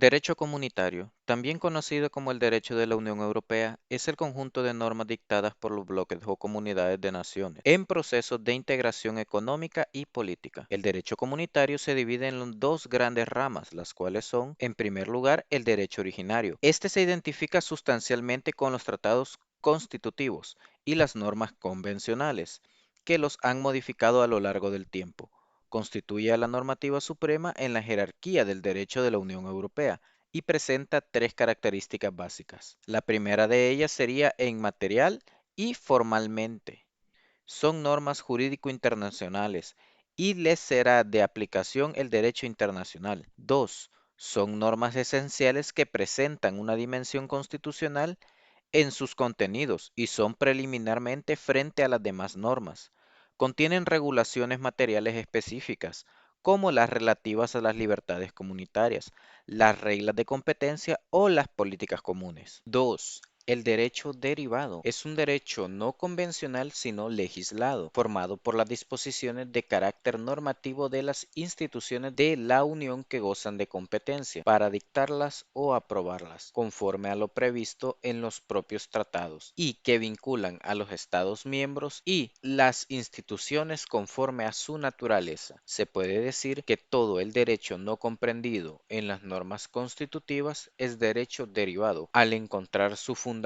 Derecho comunitario, también conocido como el derecho de la Unión Europea, es el conjunto de normas dictadas por los bloques o comunidades de naciones en procesos de integración económica y política. El derecho comunitario se divide en dos grandes ramas, las cuales son, en primer lugar, el derecho originario. Este se identifica sustancialmente con los tratados constitutivos y las normas convencionales, que los han modificado a lo largo del tiempo. Constituye a la normativa suprema en la jerarquía del derecho de la Unión Europea y presenta tres características básicas. La primera de ellas sería en material y formalmente. Son normas jurídico-internacionales y les será de aplicación el derecho internacional. 2. Son normas esenciales que presentan una dimensión constitucional en sus contenidos y son preliminarmente frente a las demás normas. Contienen regulaciones materiales específicas, como las relativas a las libertades comunitarias, las reglas de competencia o las políticas comunes. 2. El derecho derivado es un derecho no convencional sino legislado, formado por las disposiciones de carácter normativo de las instituciones de la Unión que gozan de competencia para dictarlas o aprobarlas, conforme a lo previsto en los propios tratados, y que vinculan a los Estados miembros y las instituciones conforme a su naturaleza. Se puede decir que todo el derecho no comprendido en las normas constitutivas es derecho derivado, al encontrar su fundamento,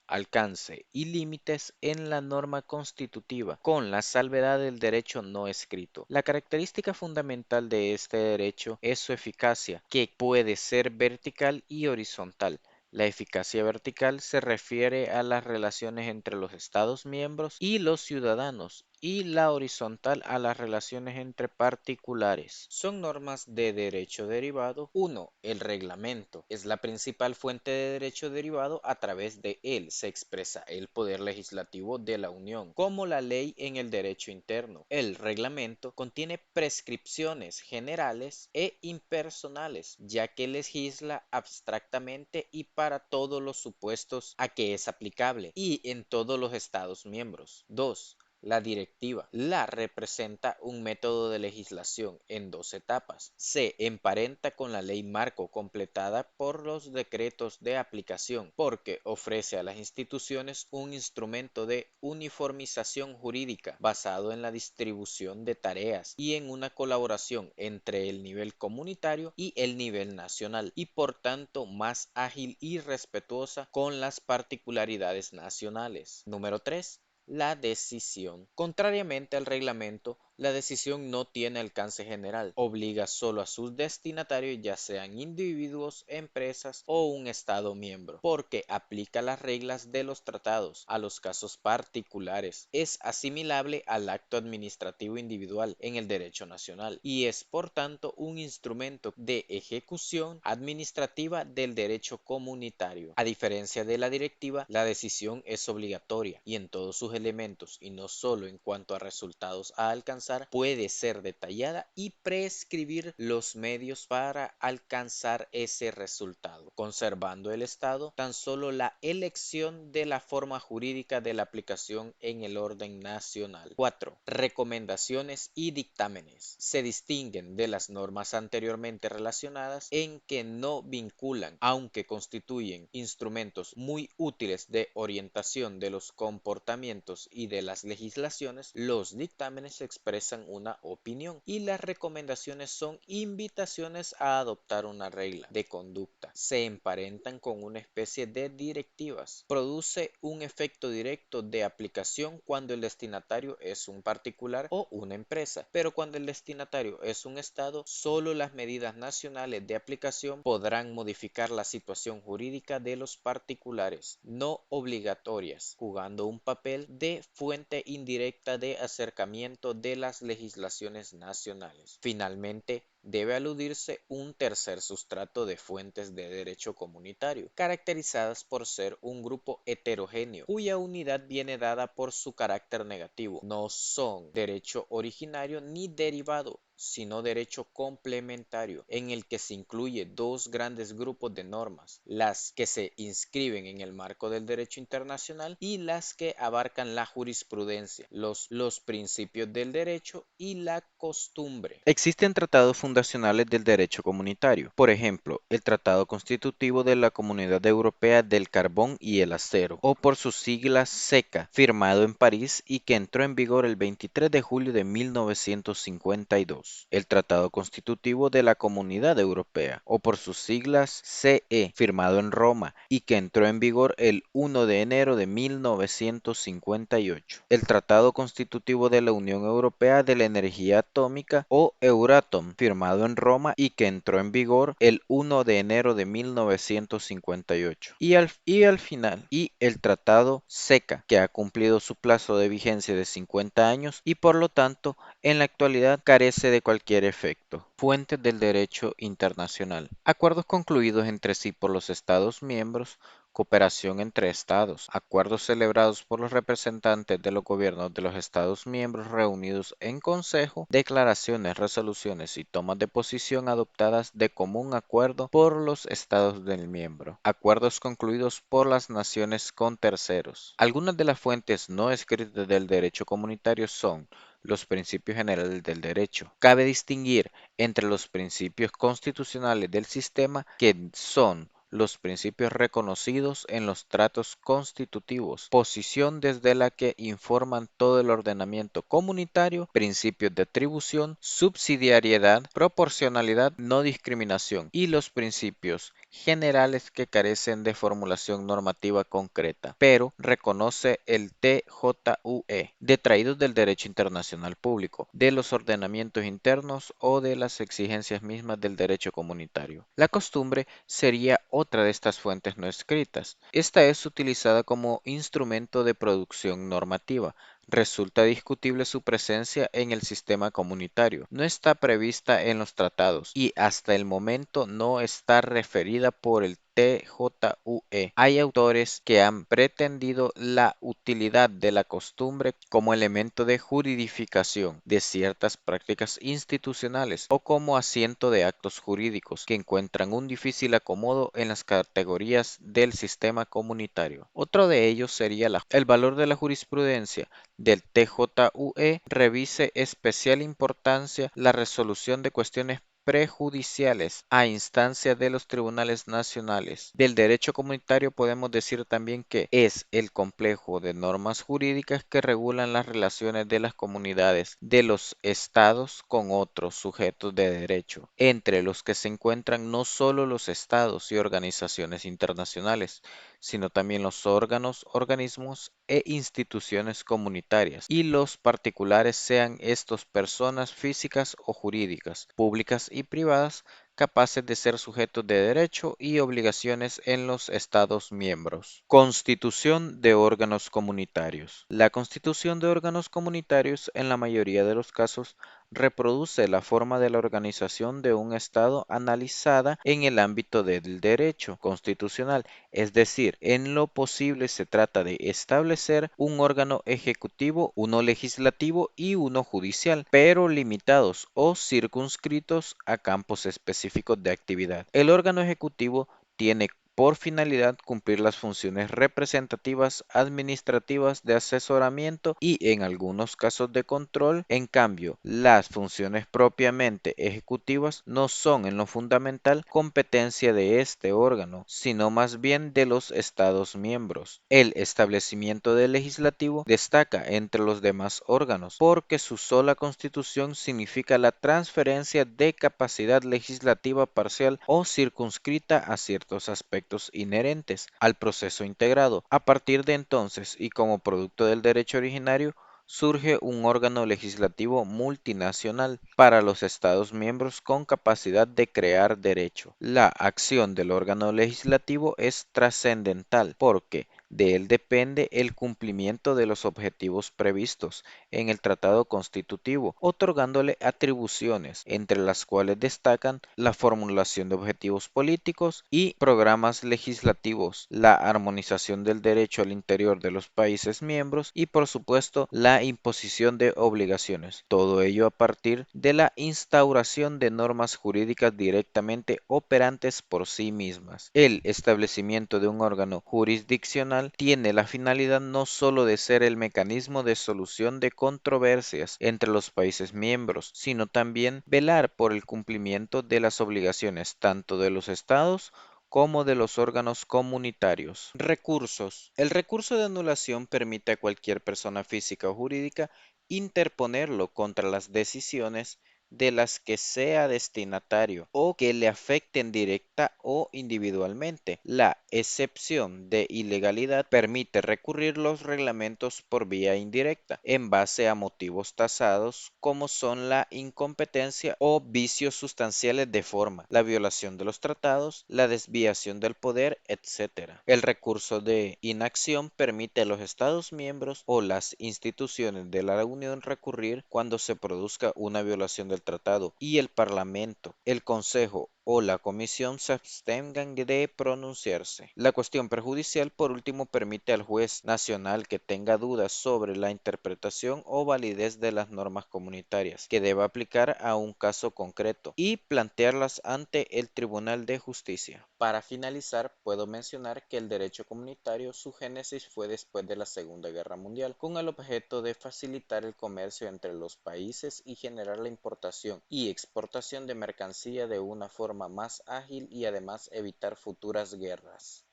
alcance y límites en la norma constitutiva, con la salvedad del derecho no escrito. La característica fundamental de este derecho es su eficacia, que puede ser vertical y horizontal. La eficacia vertical se refiere a las relaciones entre los Estados miembros y los ciudadanos, y la horizontal a las relaciones entre particulares. Son normas de derecho derivado. 1. El reglamento es la principal fuente de derecho derivado. A través de él se expresa el poder legislativo de la Unión, como la ley en el derecho interno. El reglamento contiene prescripciones generales e impersonales, ya que legisla abstractamente y para todos los supuestos a que es aplicable y en todos los Estados miembros. 2. La directiva la representa un método de legislación en dos etapas. Se emparenta con la ley marco completada por los decretos de aplicación porque ofrece a las instituciones un instrumento de uniformización jurídica basado en la distribución de tareas y en una colaboración entre el nivel comunitario y el nivel nacional y por tanto más ágil y respetuosa con las particularidades nacionales. Número 3. La decisión. Contrariamente al reglamento, la decisión no tiene alcance general, obliga solo a sus destinatarios, ya sean individuos, empresas o un Estado miembro, porque aplica las reglas de los tratados a los casos particulares. Es asimilable al acto administrativo individual en el derecho nacional y es por tanto un instrumento de ejecución administrativa del derecho comunitario. A diferencia de la directiva, la decisión es obligatoria y en todos sus elementos y no solo en cuanto a resultados a alcanzar, puede ser detallada y prescribir los medios para alcanzar ese resultado, conservando el Estado tan solo la elección de la forma jurídica de la aplicación en el orden nacional. 4. Recomendaciones y dictámenes. Se distinguen de las normas anteriormente relacionadas en que no vinculan, aunque constituyen instrumentos muy útiles de orientación de los comportamientos y de las legislaciones. Los dictámenes expresan una opinión y las recomendaciones son invitaciones a adoptar una regla de conducta. Se emparentan con una especie de directivas. Produce un efecto directo de aplicación cuando el destinatario es un particular o una empresa, pero cuando el destinatario es un Estado, solo las medidas nacionales de aplicación podrán modificar la situación jurídica de los particulares, no obligatorias, jugando un papel de fuente indirecta de acercamiento de las legislaciones nacionales. Finalmente, debe aludirse un tercer sustrato de fuentes de derecho comunitario, caracterizadas por ser un grupo heterogéneo, cuya unidad viene dada por su carácter negativo. No son derecho originario ni derivado, sino derecho complementario, en el que se incluye dos grandes grupos de normas, las que se inscriben en el marco del derecho internacional y las que abarcan la jurisprudencia, los principios del derecho y la costumbre. Existen tratados fundacionales del derecho comunitario, por ejemplo, el Tratado Constitutivo de la Comunidad Europea del Carbón y el Acero, o por sus siglas CECA, firmado en París y que entró en vigor el 23 de julio de 1952. El Tratado Constitutivo de la Comunidad Europea, o por sus siglas CE, firmado en Roma y que entró en vigor el 1 de enero de 1958. El Tratado Constitutivo de la Unión Europea de la Energía Atómica, o Euratom, firmado en Roma y que entró en vigor el 1 de enero de 1958. Y al final, el Tratado CECA, que ha cumplido su plazo de vigencia de 50 años y por lo tanto en la actualidad carece de cualquier efecto. Fuentes del derecho internacional. Acuerdos concluidos entre sí por los Estados miembros, cooperación entre Estados, acuerdos celebrados por los representantes de los gobiernos de los Estados miembros reunidos en Consejo, declaraciones, resoluciones y tomas de posición adoptadas de común acuerdo por los Estados del miembro, acuerdos concluidos por las naciones con terceros. Algunas de las fuentes no escritas del derecho comunitario son los principios generales del derecho. Cabe distinguir entre los principios constitucionales del sistema, que son los principios reconocidos en los tratos constitutivos, posición desde la que informan todo el ordenamiento comunitario, principios de atribución, subsidiariedad, proporcionalidad, no discriminación, y los principios generales que carecen de formulación normativa concreta, pero reconoce el TJUE, detraídos del derecho internacional público, de los ordenamientos internos o de las exigencias mismas del derecho comunitario. La costumbre sería otra de estas fuentes no escritas. Esta es utilizada como instrumento de producción normativa. Resulta discutible su presencia en el sistema comunitario. No está prevista en los tratados y hasta el momento no está referida por el TJUE. Hay autores que han pretendido la utilidad de la costumbre como elemento de juridificación de ciertas prácticas institucionales o como asiento de actos jurídicos que encuentran un difícil acomodo en las categorías del sistema comunitario. Otro de ellos sería el valor de la jurisprudencia del TJUE. Revise especial importancia la resolución de cuestiones prejudiciales a instancia de los tribunales nacionales. Del derecho comunitario podemos decir también que es el complejo de normas jurídicas que regulan las relaciones de las comunidades de los estados con otros sujetos de derecho, entre los que se encuentran no solo los estados y organizaciones internacionales, sino también los órganos, organismos e instituciones comunitarias, y los particulares, sean estos personas físicas o jurídicas, públicas y privadas, capaces de ser sujetos de derecho y obligaciones en los Estados miembros. Constitución de órganos comunitarios. La constitución de órganos comunitarios en la mayoría de los casos reproduce la forma de la organización de un Estado analizada en el ámbito del derecho constitucional, es decir, en lo posible se trata de establecer un órgano ejecutivo, uno legislativo y uno judicial, pero limitados o circunscritos a campos específicos de actividad. El órgano ejecutivo tiene por finalidad cumplir las funciones representativas, administrativas, de asesoramiento y en algunos casos de control. En cambio, las funciones propiamente ejecutivas no son en lo fundamental competencia de este órgano, sino más bien de los Estados miembros. El establecimiento del legislativo destaca entre los demás órganos porque su sola constitución significa la transferencia de capacidad legislativa parcial o circunscrita a ciertos aspectos inherentes al proceso integrado. A partir de entonces, y como producto del derecho originario, surge un órgano legislativo multinacional para los Estados miembros con capacidad de crear derecho. La acción del órgano legislativo es trascendental porque De él depende el cumplimiento de los objetivos previstos en el Tratado Constitutivo, otorgándole atribuciones, entre las cuales destacan la formulación de objetivos políticos y programas legislativos, la armonización del derecho al interior de los países miembros y, por supuesto, la imposición de obligaciones. Todo ello a partir de la instauración de normas jurídicas directamente operantes por sí mismas. El establecimiento de un órgano jurisdiccional tiene la finalidad no sólo de ser el mecanismo de solución de controversias entre los países miembros, sino también velar por el cumplimiento de las obligaciones tanto de los estados como de los órganos comunitarios. Recursos. El recurso de anulación permite a cualquier persona física o jurídica interponerlo contra las decisiones de las que sea destinatario o que le afecten directa o individualmente. La excepción de ilegalidad permite recurrir los reglamentos por vía indirecta en base a motivos tasados como son la incompetencia o vicios sustanciales de forma, la violación de los tratados, la desviación del poder, etc. El recurso de inacción permite a los Estados miembros o las instituciones de la Unión recurrir cuando se produzca una violación del tratado y el Parlamento, el Consejo o la Comisión se abstengan de pronunciarse. La cuestión perjudicial, por último, permite al juez nacional que tenga dudas sobre la interpretación o validez de las normas comunitarias que deba aplicar a un caso concreto y plantearlas ante el Tribunal de Justicia. Para finalizar, puedo mencionar que el derecho comunitario, su génesis fue después de la Segunda Guerra Mundial, con el objeto de facilitar el comercio entre los países y generar la importación y exportación de mercancía de una forma más ágil y además evitar futuras guerras.